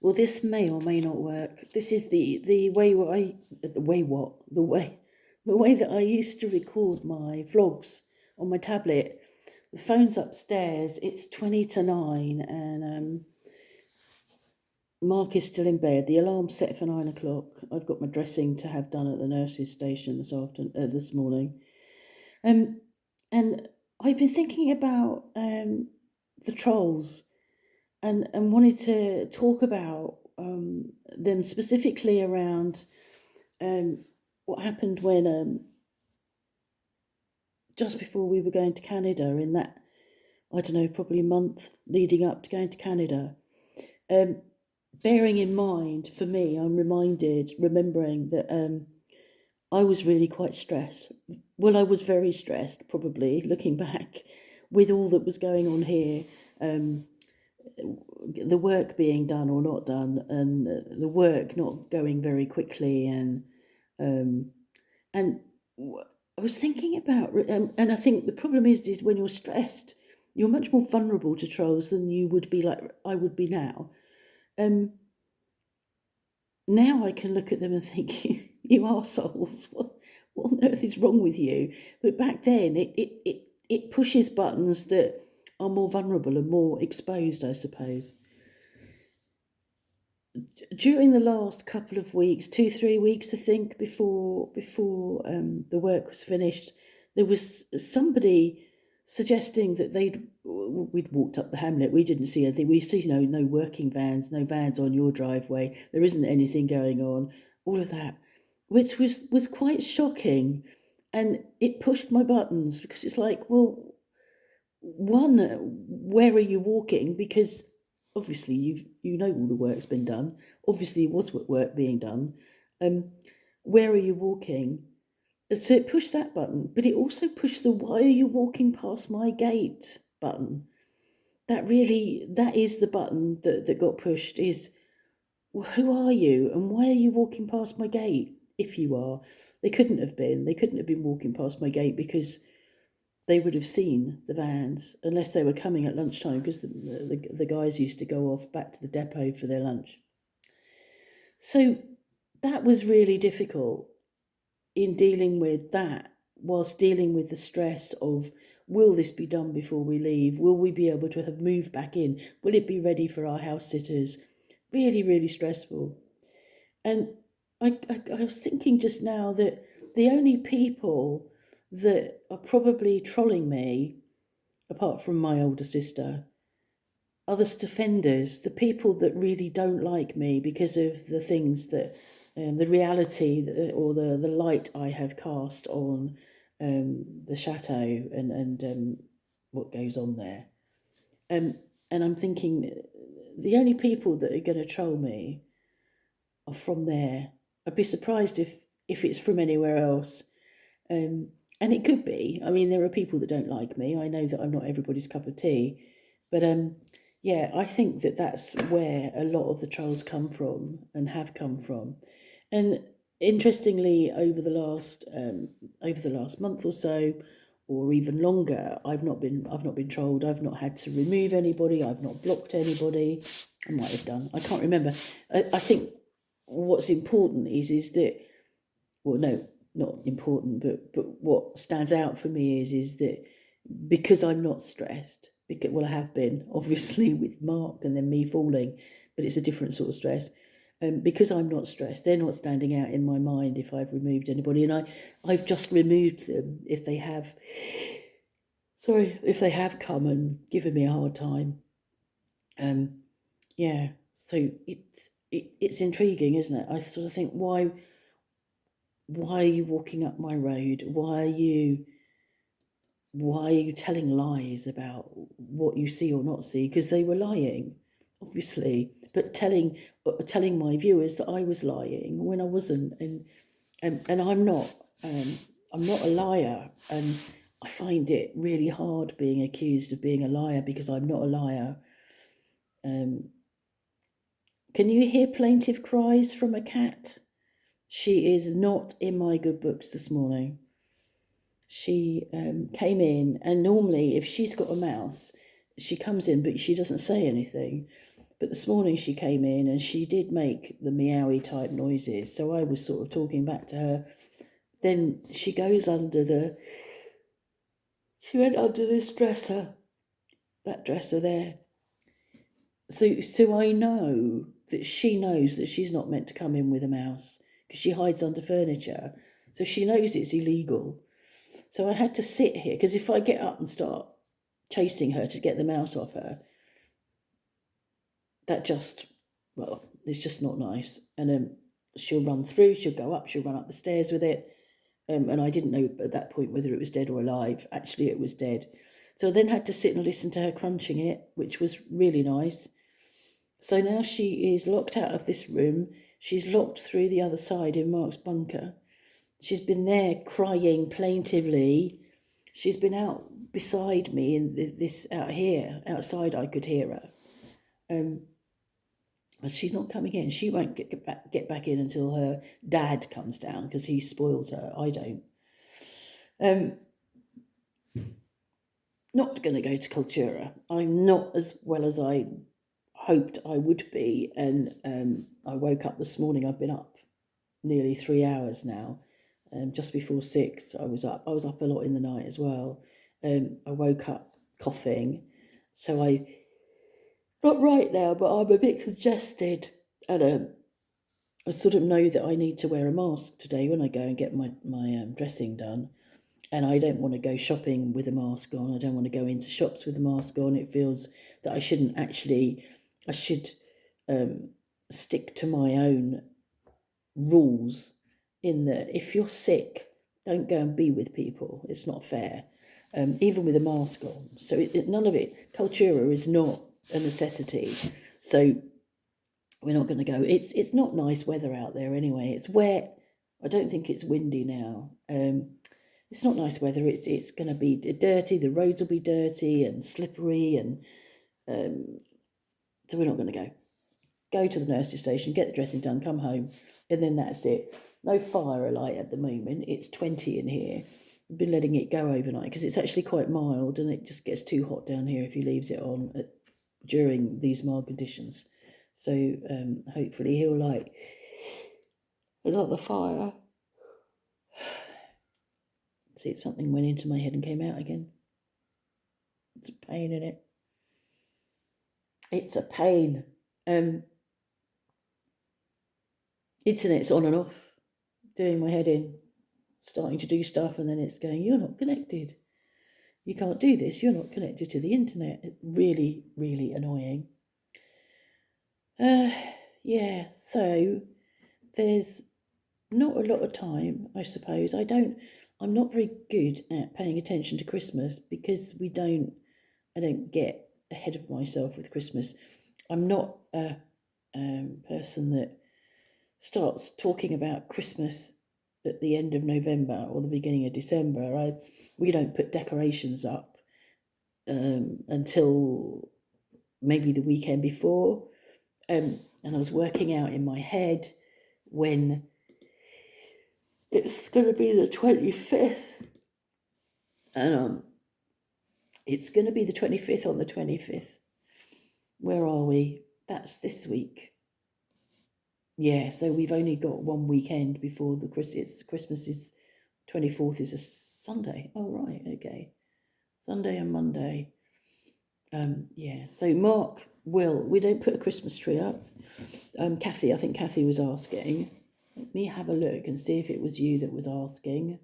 Well, this may or may not work. This is the way what I the way what the way that I used to record my vlogs on my tablet. The phone's upstairs. It's 20 to 9, and Mark is still in bed. The alarm's set for 9 o'clock. I've got my dressing to have done at the nurse's station this morning. And I've been thinking about the trolls, and wanted to talk about them specifically around what happened when just before we were going to Canada, in that, I don't know, probably a month leading up to going to Canada. Bearing in mind, for me, I'm remembering that I was really quite stressed. Well, I was very stressed, probably, looking back, with all that was going on here. The work being done or not done, and the work not going very quickly, and I was thinking about, and I think the problem is when you're stressed, you're much more vulnerable to trolls than you would be, like I would be now. Now I can look at them and think, you arseholes, what on earth is wrong with you? But back then, it pushes buttons that are more vulnerable and more exposed, I suppose. During the last couple of weeks, 2-3 weeks, I think, before the work was finished, there was somebody suggesting that we'd walked up the hamlet. We didn't see anything. We see no working vans, no vans on your driveway. There isn't anything going on. All of that, which was quite shocking, and it pushed my buttons, because it's like, well, one, where are you walking? Because obviously you know all the work's been done. Obviously, there was work being done. Where are you walking? So it pushed that button, but it also pushed the "why are you walking past my gate" button. That is the button that got pushed. Is, well, who are you and why are you walking past my gate? If you are, they couldn't have been walking past my gate, because they would have seen the vans, unless they were coming at lunchtime, because the guys used to go off back to the depot for their lunch. So that was really difficult in dealing with that, whilst dealing with the stress of, will this be done before we leave? Will we be able to have moved back in? Will it be ready for our house sitters? Really, really stressful. And I was thinking just now that the only people that are probably trolling me, apart from my older sister, are the defenders, the people that really don't like me because of the things that, the reality or the light I have cast on the chateau, and what goes on there. And I'm thinking, the only people that are going to troll me are from there. I'd be surprised if it's from anywhere else. And it could be. I mean, there are people that don't like me. I know that I'm not everybody's cup of tea. But yeah, I think that that's where a lot of the trolls come from and have come from. And interestingly, over the last month or so, or even longer, I've not been trolled. I've not had to remove anybody. I've not blocked anybody. I might have done. I can't remember. I think what's important is that, well, no, not important, but what stands out for me is that, because I'm not stressed, because, well, I have been, obviously, with Mark and then me falling, but it's a different sort of stress. Because I'm not stressed, they're not standing out in my mind if I've removed anybody, and I've just removed them if they have come and given me a hard time. Yeah, so it's intriguing, isn't it? I sort of think, why are you walking up my road? Why are you telling lies about what you see or not see? Because they were lying, obviously, but telling my viewers that I was lying when I wasn't, and I'm not. I'm not a liar, and I find it really hard being accused of being a liar, because I'm not a liar. Can you hear plaintive cries from a cat? She is not in my good books this morning. She came in, and normally if she's got a mouse, she comes in, but she doesn't say anything. But this morning she came in and she did make the meowy type noises. So I was sort of talking back to her. Then she goes she went under this dresser, that dresser there. So I know that she knows that she's not meant to come in with a mouse because she hides under furniture. So she knows it's illegal. So I had to sit here because if I get up and start chasing her to get the mouse off her, that just, well, it's just not nice. And she'll run through, she'll go up, she'll run up the stairs with it. And I didn't know at that point whether it was dead or alive. Actually, it was dead. So I then had to sit and listen to her crunching it, which was really nice. So now she is locked out of this room. She's locked through the other side in Mark's bunker. She's been there crying plaintively. She's been out beside me in this out here, outside I could hear her. But she's not coming in. She won't get back in until her dad comes down because he spoils her. I don't. Not going to go to Cultura. I'm not as well as I hoped I would be. And I woke up this morning. I've been up nearly 3 hours now. Just before 6, I was up. I was up a lot in the night as well. I woke up coughing. So not right now, but I'm a bit congested. And I sort of know that I need to wear a mask today when I go and get my dressing done. And I don't want to go shopping with a mask on. I don't want to go into shops with a mask on. It feels that I shouldn't actually, I should stick to my own rules in that if you're sick, don't go and be with people. It's not fair, even with a mask on. So none of it, Cultura is not a necessity. So we're not going to go. It's not nice weather out there anyway. It's wet. I don't think it's windy now. It's not nice weather. It's going to be dirty. The roads will be dirty and slippery, and so we're not going to go. Go to the nurse's station, get the dressing done, come home, and then that's it. No fire alight at the moment. It's 20 in here. I've been letting it go overnight because it's actually quite mild, and it just gets too hot down here if he leaves it on during these mild conditions. So hopefully he'll light another fire. See, something went into my head and came out again. It's a pain, isn't it? It's a pain. Internet's on and off, doing my head in, starting to do stuff, and then it's going, you're not connected. You can't do this. You're not connected to the internet. It's really, really annoying. Yeah, so there's not a lot of time, I suppose. I'm not very good at paying attention to Christmas because I don't get ahead of myself with Christmas. I'm not a person that starts talking about Christmas at the end of November or the beginning of December. We don't put decorations up until maybe the weekend before. And I was working out in my head when it's going to be the 25th. And it's going to be the 25th on the 25th. Where are we? That's this week. Yeah, so we've only got one weekend before the Christmas is 24th is a Sunday. Oh, right, okay. Sunday and Monday. Yeah, so Mark we don't put a Christmas tree up. Kathy, I think Kathy was asking. Let me have a look and see if it was you that was asking.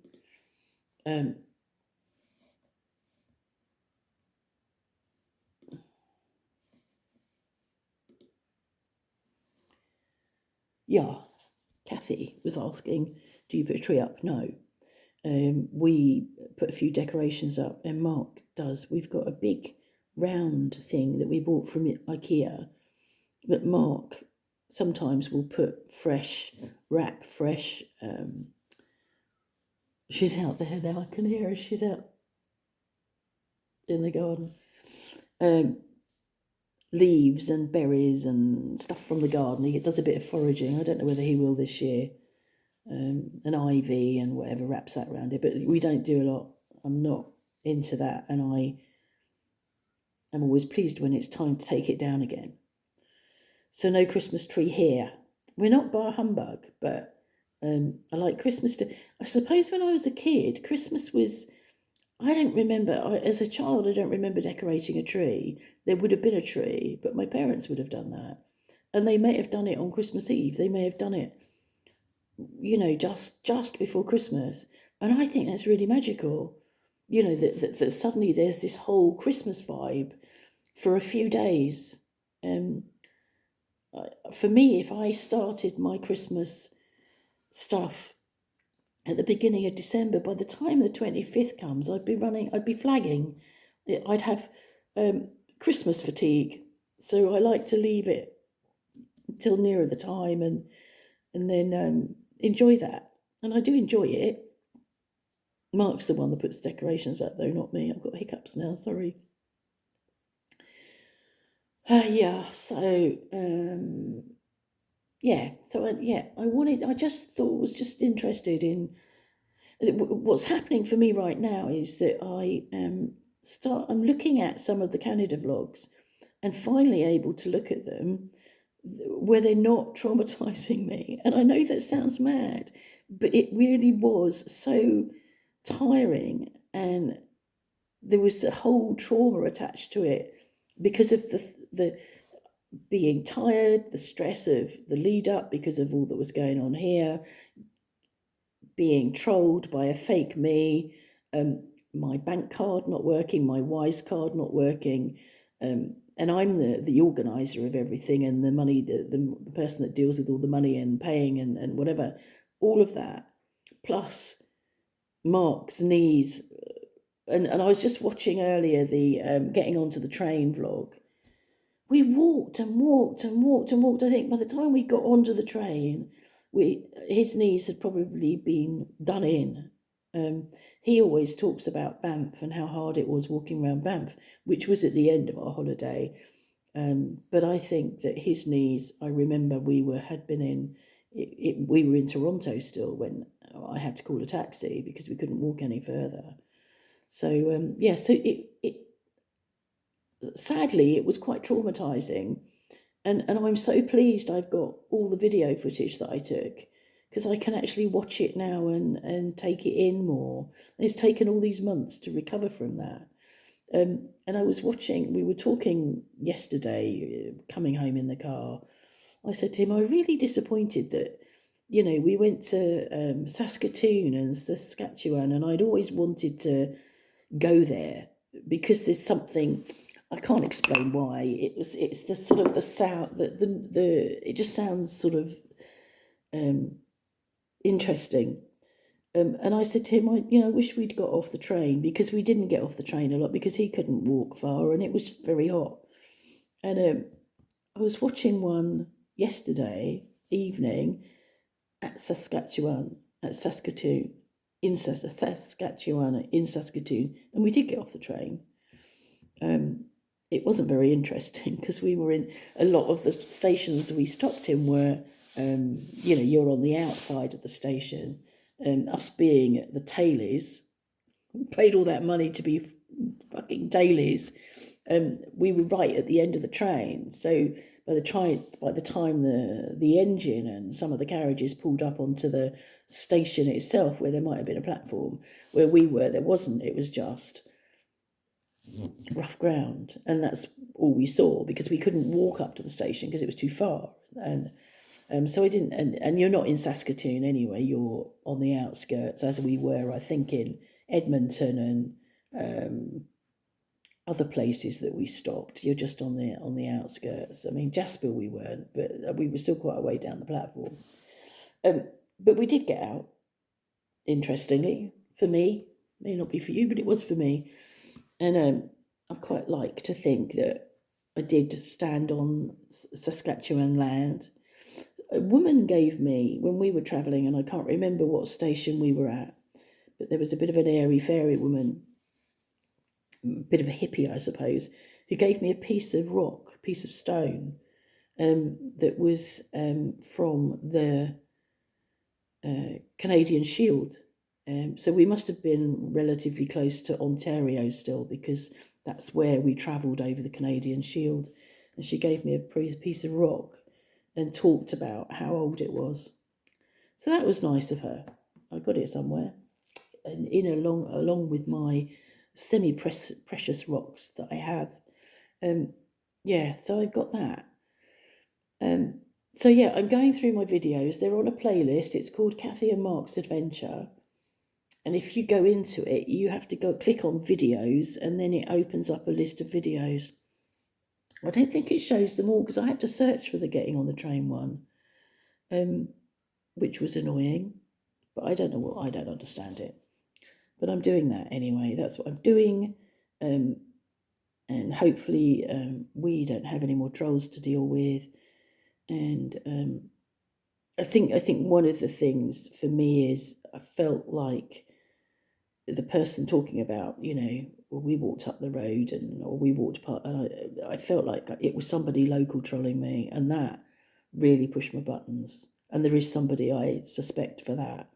Yeah, Kathy was asking, do you put a tree up? No. We put a few decorations up, and Mark does. We've got a big round thing that we bought from IKEA that Mark sometimes will put fresh. She's out there now. I can hear her. She's out in the garden. Leaves and berries and stuff from the garden. He does a bit of foraging. I don't know whether he will this year. An ivy and whatever wraps that around it, but we don't do a lot. I'm not into that, and I am always pleased when it's time to take it down again. So no Christmas tree here. We're not bar humbug, but I like Christmas. I suppose when I was a kid, Christmas was. I don't remember. As a child, I don't remember decorating a tree. There would have been a tree, but my parents would have done that, and they may have done it on Christmas Eve. They may have done it, just before Christmas, and I think that's really magical. That suddenly there's this whole Christmas vibe for a few days. Um, for me, if I started my Christmas stuff at the beginning of December, by the time the 25th comes, I'd be flagging. I'd have Christmas fatigue. So I like to leave it till nearer the time and then enjoy that. And I do enjoy it. Mark's the one that puts decorations up, though, not me. I've got hiccups now, sorry. I just thought, was just interested in what's happening for me right now is that I'm looking at some of the Canada vlogs and finally able to look at them where they're not traumatizing me. And I know that sounds mad, but it really was so tiring, and there was a whole trauma attached to it because of the being tired, the stress of the lead up because of all that was going on here, being trolled by a fake me, my bank card not working, my Wise card not working, and I'm the organizer of everything, and the money, the person that deals with all the money and paying and whatever, all of that, plus Mark's knees. And I was just watching earlier the getting onto the train vlog. We walked and walked and walked and walked. I think by the time we got onto the train, his knees had probably been done in. He always talks about Banff and how hard it was walking around Banff, which was at the end of our holiday. But I think that his knees, I remember we were in Toronto still when I had to call a taxi because we couldn't walk any further. So so it sadly it was quite traumatizing, and I'm so pleased I've got all the video footage that I took, because I can actually watch it now and take it in more. It's taken all these months to recover from that. And we were talking yesterday, coming home in the car. I said to him, I'm really disappointed that, we went to Saskatoon and Saskatchewan, and I'd always wanted to go there because there's something, I can't explain why. It's the sort of the sound, it just sounds sort of interesting. And I said to him, I wish we'd got off the train, because we didn't get off the train a lot because he couldn't walk far and it was just very hot. And I was watching one yesterday evening at Saskatoon, in Saskatoon, and we did get off the train. It wasn't very interesting because we were in a lot of the stations we stopped in were, you're on the outside of the station. Us being at the tailies, we paid all that money to be fucking tailies. We were right at the end of the train. So by the time the engine and some of the carriages pulled up onto the station itself, where there might have been a platform, where we were, there wasn't. It was just rough ground, and that's all we saw because we couldn't walk up to the station because it was too far. And so I didn't, and you're not in Saskatoon anyway, you're on the outskirts, as we were, I think, in Edmonton and other places that we stopped. You're just on the outskirts. I mean, Jasper we weren't, but we were still quite a way down the platform. But we did get out, interestingly, for me. May not be for you, but it was for me. And I quite like to think that I did stand on Saskatchewan land. A woman gave me, when we were travelling, and I can't remember what station we were at, but there was a bit of an airy-fairy woman, a bit of a hippie, I suppose, who gave me a piece of rock, a piece of stone, that was from the Canadian Shield. So we must have been relatively close to Ontario still, because that's where we travelled over the Canadian Shield. And she gave me a piece of rock, and talked about how old it was. So that was nice of her. I got it somewhere, and along with my precious rocks that I have. Yeah, so I've got that. So yeah, I'm going through my videos. They're on a playlist. It's called Kathy and Mark's Adventure. And if you go into it, you have to go click on videos, and then it opens up a list of videos. I don't think it shows them all because I had to search for the getting on the train one, which was annoying. But I don't understand it. But I'm doing that anyway. That's what I'm doing. And hopefully we don't have any more trolls to deal with. And I think one of the things for me is I felt like the person talking about, well, we walked up the road or we walked past, and I felt like it was somebody local trolling me, and that really pushed my buttons. And there is somebody I suspect for that,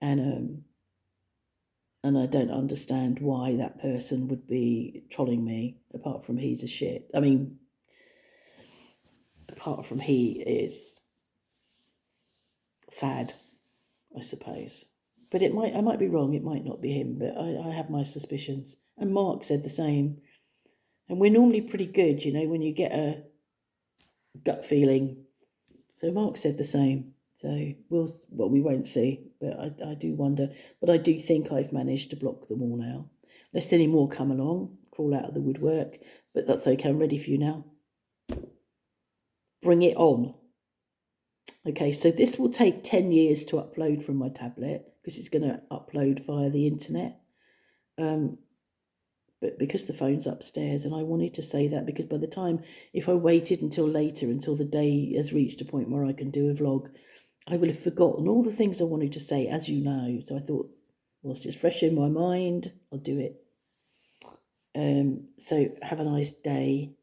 and I don't understand why that person would be trolling me, apart from he's a shit. I mean, apart from he is sad, I suppose. But I might be wrong, it might not be him, but I have my suspicions. And Mark said the same. And we're normally pretty good, when you get a gut feeling. So Mark said the same. So we won't see, but I do wonder. But I do think I've managed to block them all now. Unless any more come along, crawl out of the woodwork. But that's okay, I'm ready for you now. Bring it on. Okay, so this will take 10 years to upload from my tablet because it's going to upload via the internet. But because the phone's upstairs, and I wanted to say that because by the time, if I waited until later, until the day has reached a point where I can do a vlog, I will have forgotten all the things I wanted to say, as you know. So I thought, whilst it's fresh in my mind, I'll do it. So have a nice day,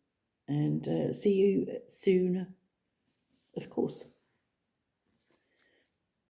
and see you soon, of course.